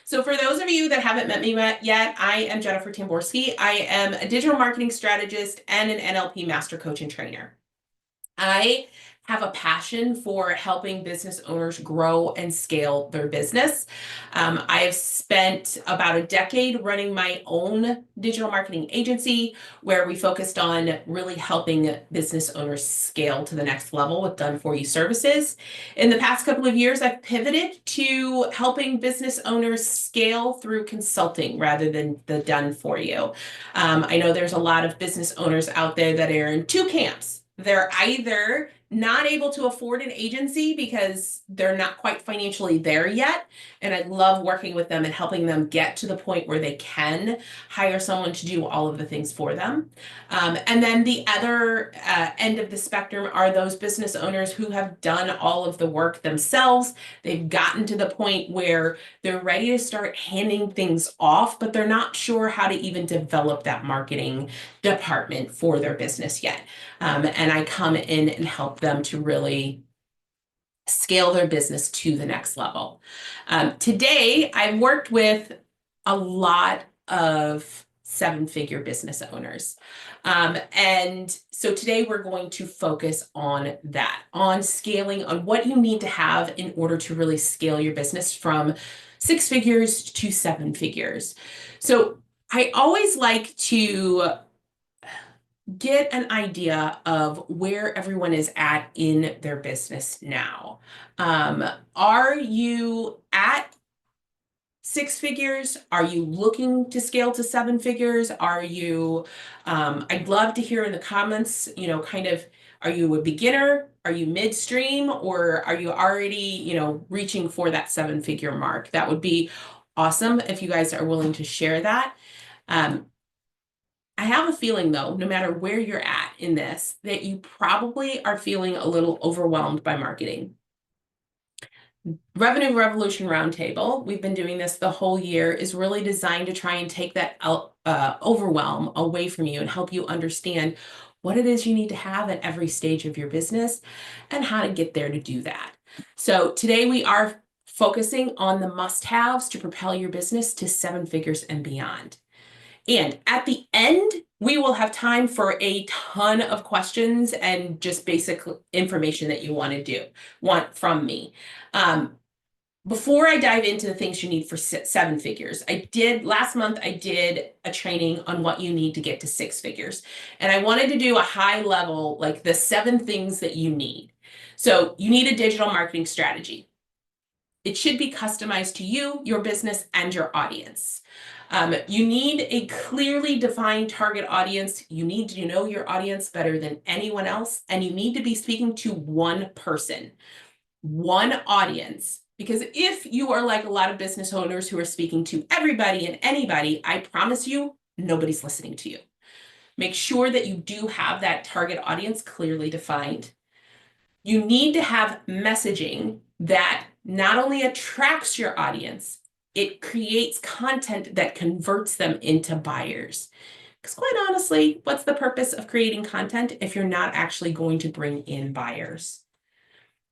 So for those of you that haven't met me yet, I am Jennifer Tamborski. I am a digital marketing strategist and an NLP master coach and trainer. I have a passion for helping business owners grow and scale their business. I've spent about a decade running my own digital marketing agency where we focused on really helping business owners scale to the next level with done-for-you services. In the past couple of years, I've pivoted to helping business owners scale through consulting rather than the done-for-you. I know there's a lot of business owners out there that are in two camps. They're either not able to afford an agency because they're not quite financially there yet. And I love working with them and helping them get to the point where they can hire someone to do all of the things for them. And then the other end of the spectrum are those business owners who have done all of the work themselves. They've gotten to the point where they're ready to start handing things off, but they're not sure how to even develop that marketing department for their business yet. And I come in and help them to really scale their business to the next level. Today, I've worked with a lot of seven-figure business owners. And so today we're going to focus on that, on scaling, on what you need to have in order to really scale your business from 6 figures to 7 figures. So I always like to get an idea of where everyone is at in their business now. Are you at 6 figures? Are you looking to scale to 7 figures? Are you, I'd love to hear in the comments, kind of, are you a beginner? Are you midstream? Or are you already, reaching for that 7-figure mark? That would be awesome if you guys are willing to share that. I have a feeling, though, no matter where you're at in this, that you probably are feeling a little overwhelmed by marketing. Revenue Revolution Roundtable, we've been doing this the whole year, is really designed to try and take that overwhelm away from you and help you understand what it is you need to have at every stage of your business and how to get there to do that. So today we are focusing on the must-haves to propel your business to 7 figures and beyond. And at the end, we will have time for a ton of questions and just basic information that you want from me. Before I dive into the things you need for 7 figures, last month I did a training on what you need to get to 6 figures. And I wanted to do a high level, like the 7 things that you need. So you need a digital marketing strategy. It should be customized to you, your business, and your audience. You need a clearly defined target audience. You need to know your audience better than anyone else, and you need to be speaking to one person, one audience. Because if you are like a lot of business owners who are speaking to everybody and anybody, I promise you, nobody's listening to you. Make sure that you do have that target audience clearly defined. You need to have messaging that not only attracts your audience, it creates content that converts them into buyers. Because quite honestly, what's the purpose of creating content if you're not actually going to bring in buyers?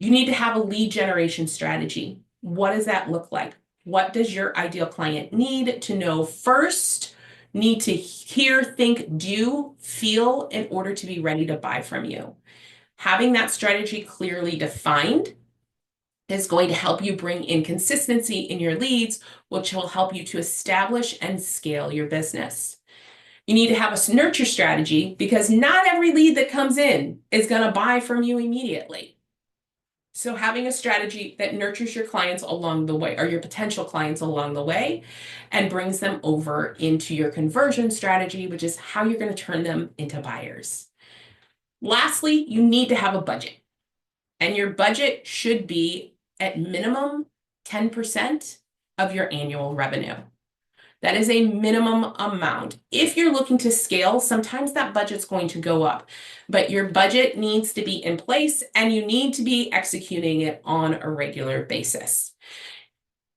You need to have a lead generation strategy. What does that look like? What does your ideal client need to know first, need to hear, think, do, feel in order to be ready to buy from you? Having that strategy clearly defined is going to help you bring in consistency in your leads, which will help you to establish and scale your business. You need to have a nurture strategy because not every lead that comes in is going to buy from you immediately. So having a strategy that nurtures your clients along the way, or your potential clients along the way, and brings them over into your conversion strategy, which is how you're going to turn them into buyers. Lastly, you need to have a budget. And your budget should be at minimum 10% of your annual revenue. That is a minimum amount. If you're looking to scale, sometimes that budget's going to go up, but your budget needs to be in place and you need to be executing it on a regular basis.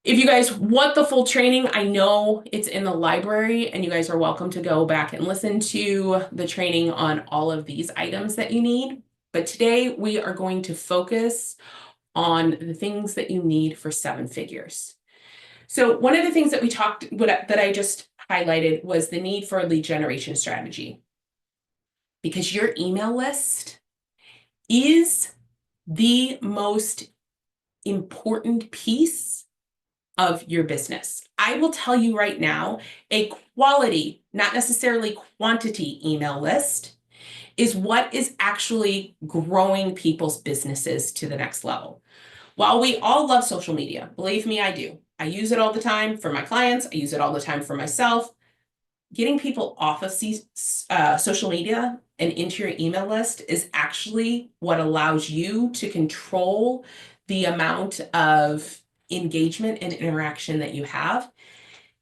If you guys want the full training, I know it's in the library and you guys are welcome to go back and listen to the training on all of these items that you need. But today we are going to focus on the things that you need for 7 figures. So one of the things that that I just highlighted was the need for a lead generation strategy, because your email list is the most important piece of your business. I will tell you right now, a quality, not necessarily quantity email list is what is actually growing people's businesses to the next level. While we all love social media, believe me, I do. I use it all the time for my clients. I use it all the time for myself. Getting people off of social media and into your email list is actually what allows you to control the amount of engagement and interaction that you have.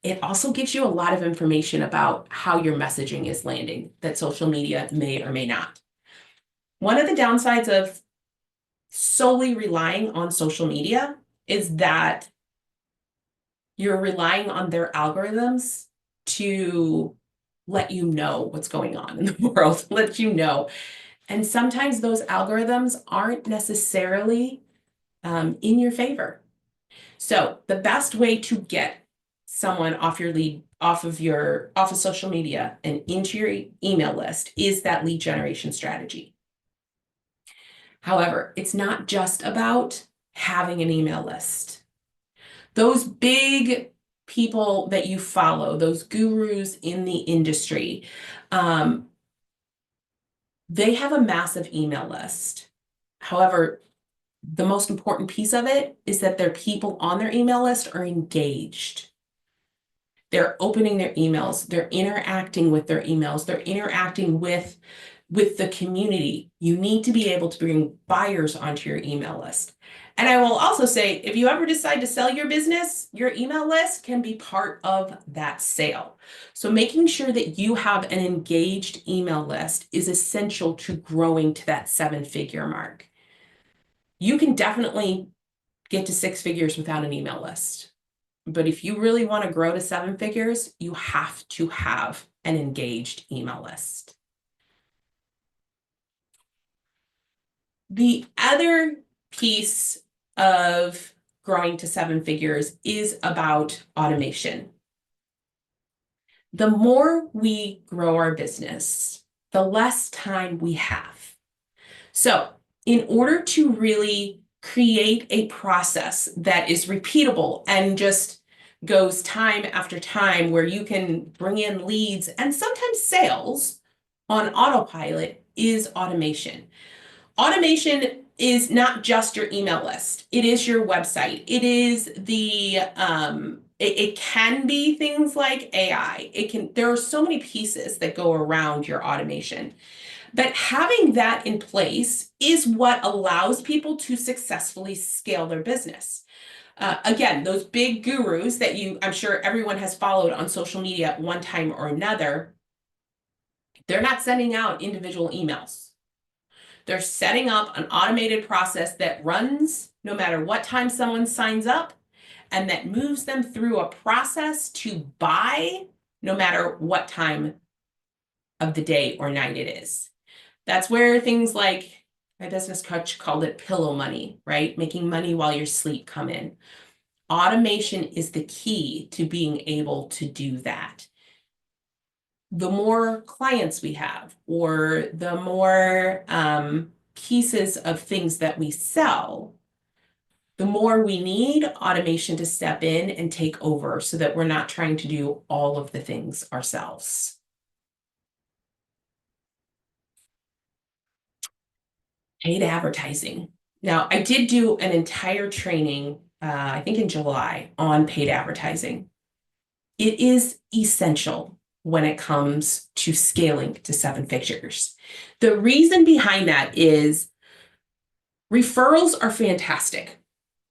It also gives you a lot of information about how your messaging is landing that social media may or may not. One of the downsides of solely relying on social media is that you're relying on their algorithms to let you know what's going on in the world, let you know. And sometimes those algorithms aren't necessarily in your favor. So the best way to get someone off of social media and into your email list is that lead generation strategy. However, it's not just about having an email list. Those big people that you follow, those gurus in the industry, they have a massive email list. However, the most important piece of it is that their people on their email list are engaged. They're opening their emails, they're interacting with their emails, they're interacting with the community. You need to be able to bring buyers onto your email list. And I will also say, if you ever decide to sell your business, your email list can be part of that sale. So making sure that you have an engaged email list is essential to growing to that 7-figure mark. You can definitely get to 6 figures without an email list. But if you really want to grow to 7 figures, you have to have an engaged email list. The other piece of growing to 7 figures is about automation. The more we grow our business, the less time we have. So in order to really create a process that is repeatable and just goes time after time, where you can bring in leads and sometimes sales on autopilot, is automation. Automation is not just your email list. It is your website. It is it can be things like AI. There are so many pieces that go around your automation. But having that in place is what allows people to successfully scale their business. Again, those big gurus that I'm sure everyone has followed on social media at one time or another, they're not sending out individual emails. They're setting up an automated process that runs no matter what time someone signs up, and that moves them through a process to buy no matter what time of the day or night it is. That's where things like, my business coach called it pillow money, right? Making money while you sleep come in. Automation is the key to being able to do that. The more clients we have, or the more pieces of things that we sell, the more we need automation to step in and take over, so that we're not trying to do all of the things ourselves. Paid advertising. Now, I did do an entire training, I think in July, on paid advertising. It is essential when it comes to scaling to 7 figures. The reason behind that is referrals are fantastic.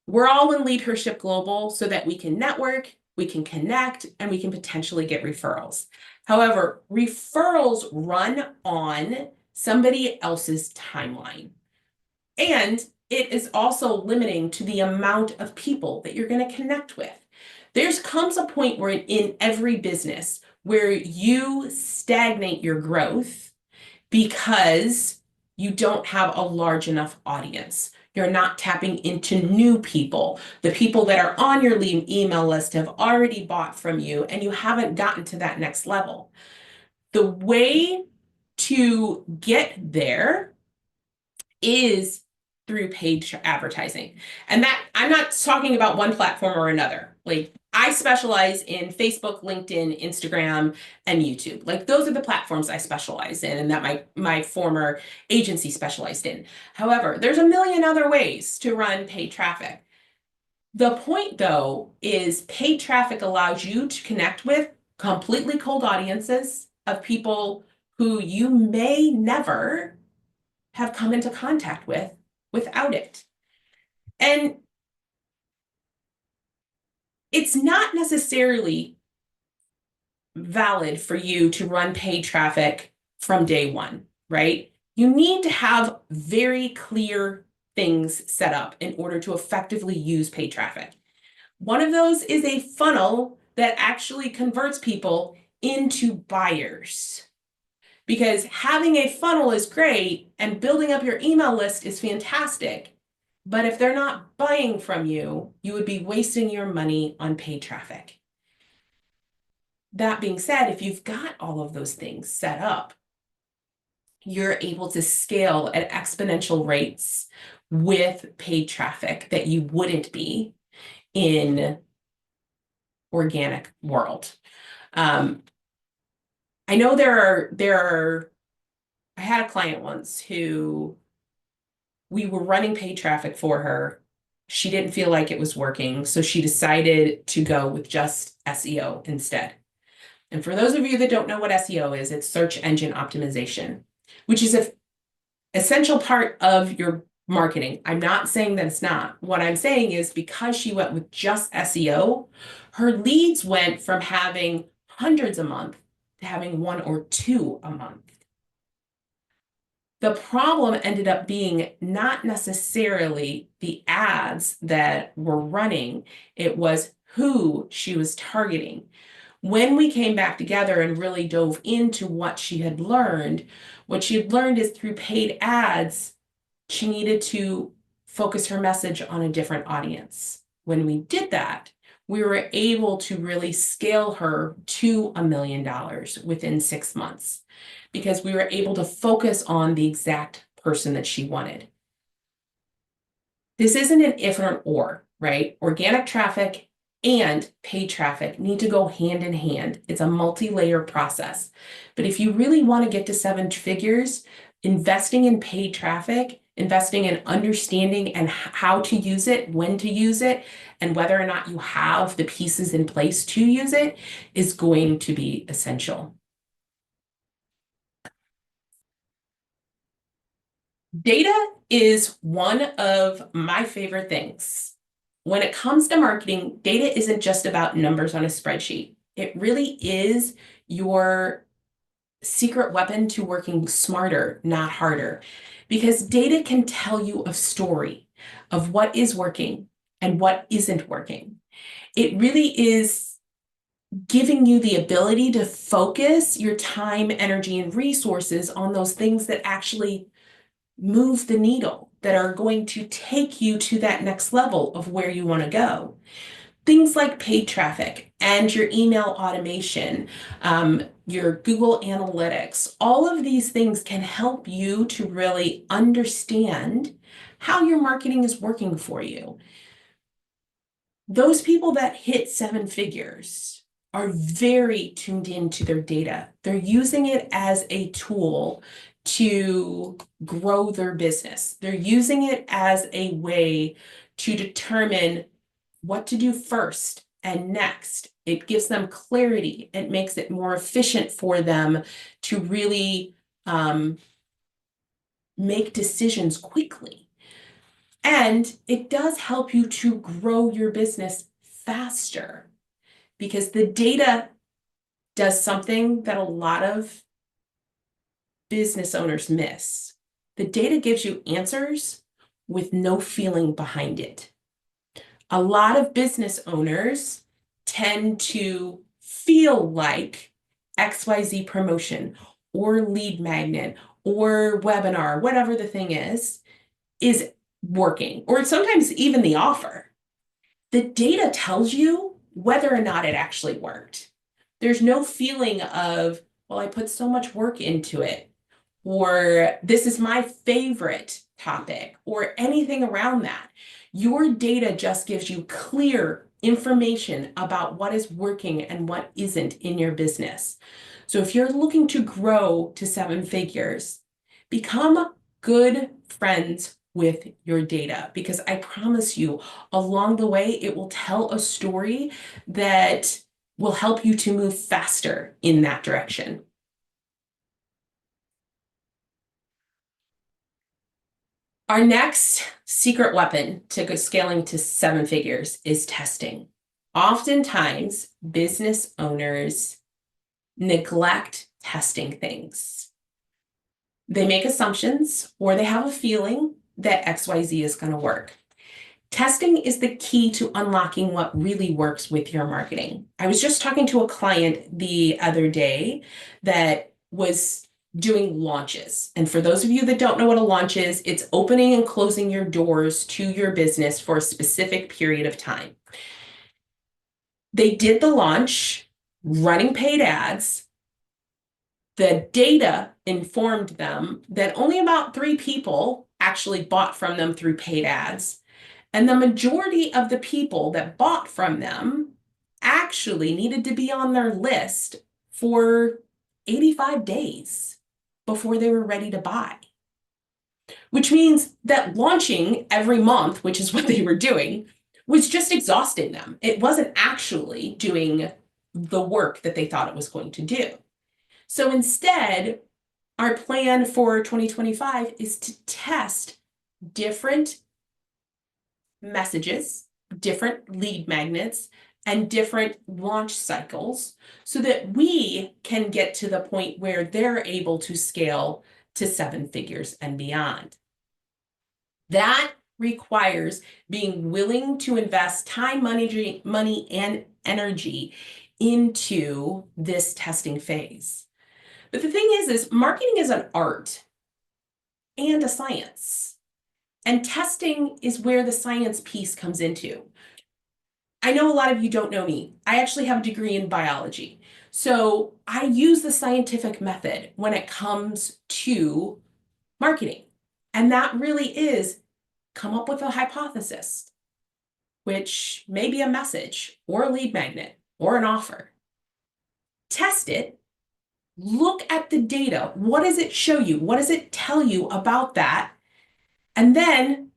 We're all in LeadHERship Global so that we can network, we can connect, and we can potentially get referrals. However, referrals run on somebody else's timeline. And it is also limiting to the amount of people that you're going to connect with. Comes a point where in every business where you stagnate your growth because you don't have a large enough audience. You're not tapping into new people. The people that are on your lead email list have already bought from you, and you haven't gotten to that next level. The way to get there is through paid advertising. And that I'm not talking about one platform or another. Like I specialize in Facebook, LinkedIn, Instagram, and YouTube. Like those are the platforms I specialize in and that my former agency specialized in. However, there's a million other ways to run paid traffic. The point though is paid traffic allows you to connect with completely cold audiences of people who you may never have come into contact with without it. And it's not necessarily valid for you to run paid traffic from day one, right? You need to have very clear things set up in order to effectively use paid traffic. One of those is a funnel that actually converts people into buyers. Because having a funnel is great and building up your email list is fantastic. But if they're not buying from you, you would be wasting your money on paid traffic. That being said, if you've got all of those things set up, you're able to scale at exponential rates with paid traffic that you wouldn't be in organic world. I know I had a client once who we were running paid traffic for her. She didn't feel like it was working, so she decided to go with just SEO instead. And for those of you that don't know what SEO is, it's search engine optimization, which is an essential part of your marketing. I'm not saying that it's not. What I'm saying is because she went with just SEO, her leads went from having hundreds a month to having one or two a month. The problem ended up being not necessarily the ads that were running, it was who she was targeting. When we came back together and really dove into what she had learned, is through paid ads, she needed to focus her message on a different audience. When we did that, we were able to really scale her to $1 million within 6 months because we were able to focus on the exact person that she wanted. This isn't an if or an or, right? Organic traffic and paid traffic need to go hand in hand. It's a multi-layer process. But if you really want to get to 7 figures, investing in paid traffic, investing in understanding and how to use it, when to use it, and whether or not you have the pieces in place to use it is going to be essential. Data is one of my favorite things. When it comes to marketing, data isn't just about numbers on a spreadsheet. It really is your secret weapon to working smarter, not harder, because data can tell you a story of what is working and what isn't working. It really is giving you the ability to focus your time, energy, and resources on those things that actually move the needle, that are going to take you to that next level of where you want to go. Things like paid traffic and your email automation, your Google Analytics, all of these things can help you to really understand how your marketing is working for you. Those people that hit 7 figures are very tuned into their data. They're using it as a tool to grow their business. They're using it as a way to determine what to do first and next. It gives them clarity. It makes it more efficient for them to really make decisions quickly. And it does help you to grow your business faster because the data does something that a lot of business owners miss. The data gives you answers with no feeling behind it. A lot of business owners tend to feel like XYZ promotion or lead magnet or webinar, whatever the thing is working, or sometimes even the offer. The data tells you whether or not it actually worked. There's no feeling of, well, I put so much work into it, or this is my favorite topic, or anything around that. Your data just gives you clear information about what is working and what isn't in your business. So if you're looking to grow to 7 figures, become good friends with your data, because I promise you, along the way, it will tell a story that will help you to move faster in that direction. Our next secret weapon to scaling to 7 figures is testing. Oftentimes, business owners neglect testing things. They make assumptions or they have a feeling that XYZ is going to work. Testing is the key to unlocking what really works with your marketing. I was just talking to a client the other day that was doing launches. And for those of you that don't know what a launch is, it's opening and closing your doors to your business for a specific period of time. They did the launch running paid ads. The data informed them that only about 3 people actually bought from them through paid ads. And the majority of the people that bought from them actually needed to be on their list for 85 days before they were ready to buy. Which means that launching every month, which is what they were doing, was just exhausting them. It wasn't actually doing the work that they thought it was going to do. So instead, our plan for 2025 is to test different messages, different lead magnets, and different launch cycles so that we can get to the point where they're able to scale to 7 figures and beyond. That requires being willing to invest time, money, and energy into this testing phase. But the thing is marketing is an art and a science. And testing is where the science piece comes into. I know a lot of you don't know me. I actually have a degree in biology. So I use the scientific method when it comes to marketing. And that really is come up with a hypothesis, which may be a message or a lead magnet or an offer. Test it. Look at the data. What does it show you? What does it tell you about that? And then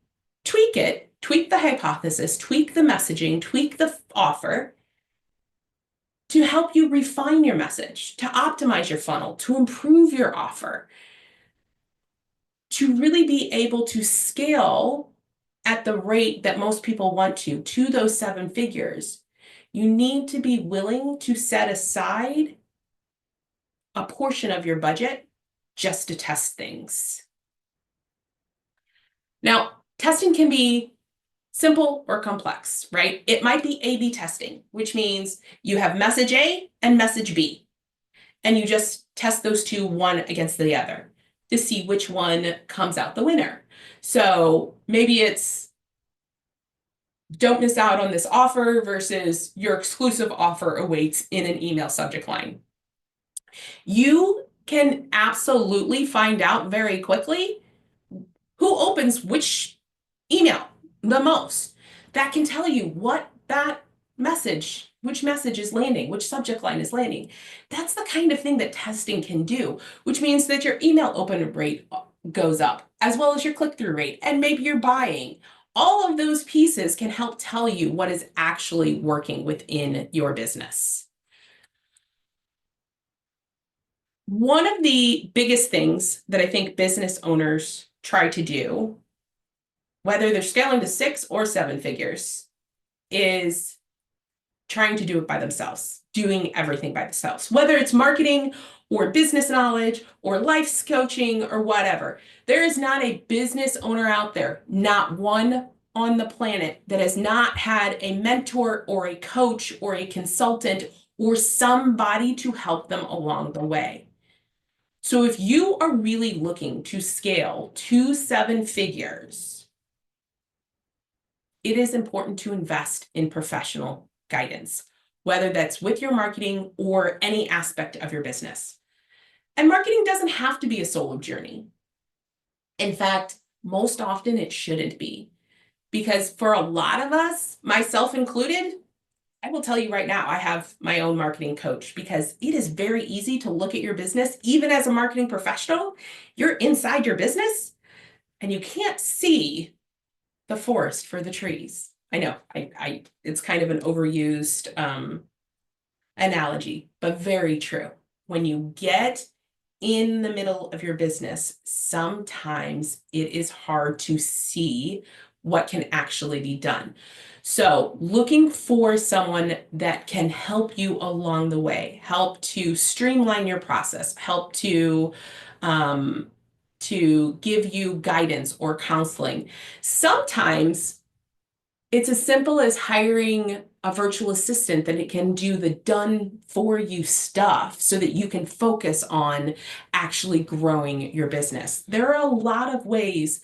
tweak it, tweak the hypothesis, tweak the messaging, tweak the offer to help you refine your message, to optimize your funnel, to improve your offer, to really be able to scale at the rate that most people want to those 7 figures. You need to be willing to set aside a portion of your budget just to test things. Now, testing can be simple or complex, right? It might be A/B testing, which means you have message A and message B, and you just test those two one against the other to see which one comes out the winner. So maybe it's don't miss out on this offer versus your exclusive offer awaits in an email subject line. You can absolutely find out very quickly who opens which email the most. That can tell you what that message, which message is landing, which subject line is landing. That's the kind of thing that testing can do, which means that your email open rate goes up, as well as your click-through rate, and maybe you're buying. All of those pieces can help tell you what is actually working within your business. One of the biggest things that I think business owners try to do, whether they're scaling to 6 or 7 figures, is trying to do it by themselves, doing everything by themselves, whether it's marketing or business knowledge or life coaching or whatever. There is not a business owner out there, not one on the planet, that has not had a mentor or a coach or a consultant or somebody to help them along the way. So if you are really looking to scale to 7 figures, it is important to invest in professional guidance, whether that's with your marketing or any aspect of your business. And marketing doesn't have to be a solo journey. In fact, most often it shouldn't be. Because for a lot of us, myself included, I will tell you right now, I have my own marketing coach because it is very easy to look at your business, even as a marketing professional. You're inside your business and you can't see the forest for the trees. I know, it's kind of an overused analogy, but very true. When you get in the middle of your business, sometimes it is hard to see what can actually be done. So looking for someone that can help you along the way, help to streamline your process, help to give you guidance or counseling. Sometimes it's as simple as hiring a virtual assistant that it can do the done for you stuff so that you can focus on actually growing your business. There are a lot of ways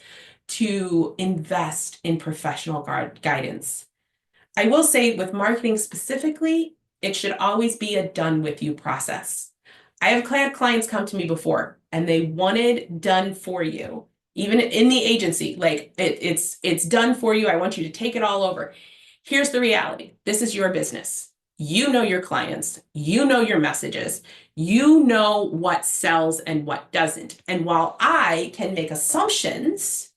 to invest in professional guidance. I will say with marketing specifically, it should always be a done with you process. I have had clients come to me before and they wanted done for you, even in the agency, like it's done for you. I want you to take it all over. Here's the reality. This is your business. You know your clients, you know your messages, you know what sells and what doesn't. And while I can make assumptions,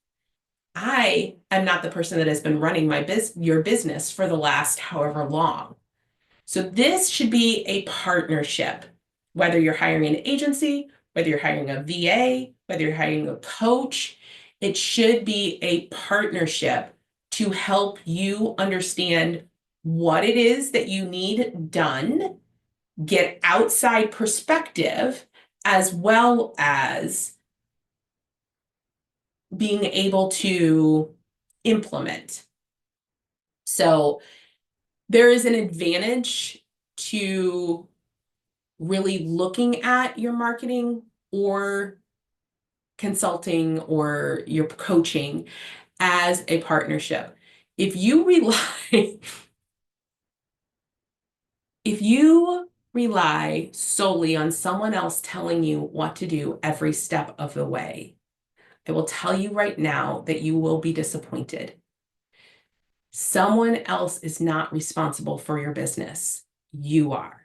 I am not the person that has been running your business for the last however long. So this should be a partnership, whether you're hiring an agency, whether you're hiring a VA, whether you're hiring a coach, it should be a partnership to help you understand what it is that you need done, get outside perspective, as well as being able to implement. So there is an advantage to really looking at your marketing or consulting or your coaching as a partnership. If you rely if you rely solely on someone else telling you what to do every step of the way, I will tell you right now that you will be disappointed. Someone else is not responsible for your business. You are.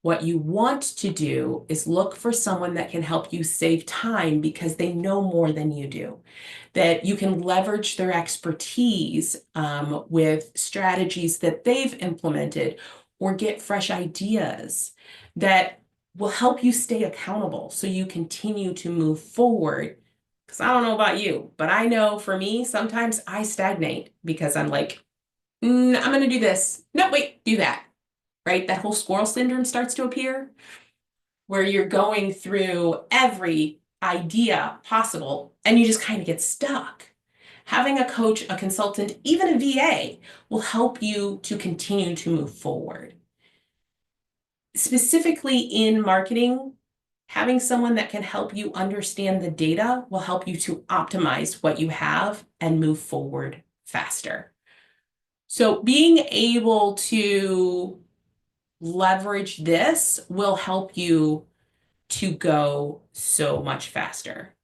What you want to do is look for someone that can help you save time because they know more than you do, that you can leverage their expertise with strategies that they've implemented or get fresh ideas that will help you stay accountable so you continue to move forward. Because I don't know about you, but I know for me, sometimes I stagnate because I'm like, I'm going to do this. No, wait, do that. Right? That whole squirrel syndrome starts to appear where you're going through every idea possible and you just kind of get stuck. Having a coach, a consultant, even a VA will help you to continue to move forward. Specifically in marketing, having someone that can help you understand the data will help you to optimize what you have and move forward faster. So being able to leverage this will help you to go so much faster.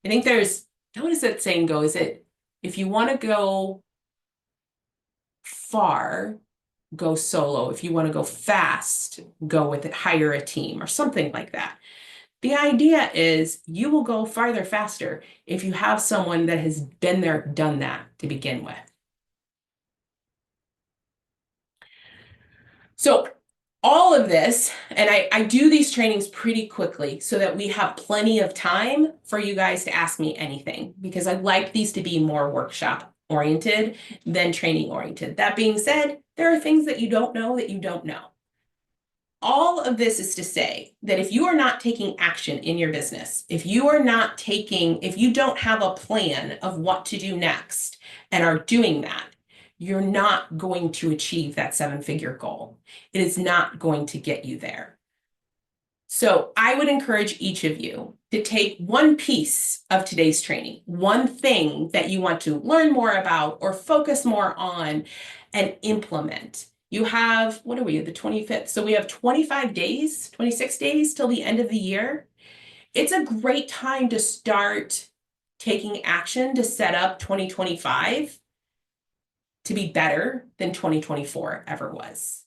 I think how does that saying go? Is it, if you want to go far, go solo. If you want to go fast, go with it, hire a team or something like that. The idea is you will go farther faster if you have someone that has been there, done that to begin with. So all of this, and I do these trainings pretty quickly so that we have plenty of time for you guys to ask me anything, because I'd like these to be more workshop oriented than training oriented. That being said, there are things that you don't know that you don't know. All of this is to say that if you are not taking action in your business, if you don't have a plan of what to do next and are doing that, you're not going to achieve that 7-figure goal. It is not going to get you there. So I would encourage each of you to take one piece of today's training, one thing that you want to learn more about or focus more on, and implement. You have, what are we, the 25th? So we have 25 days, 26 days till the end of the year. It's a great time to start taking action to set up 2025 to be better than 2024 ever was.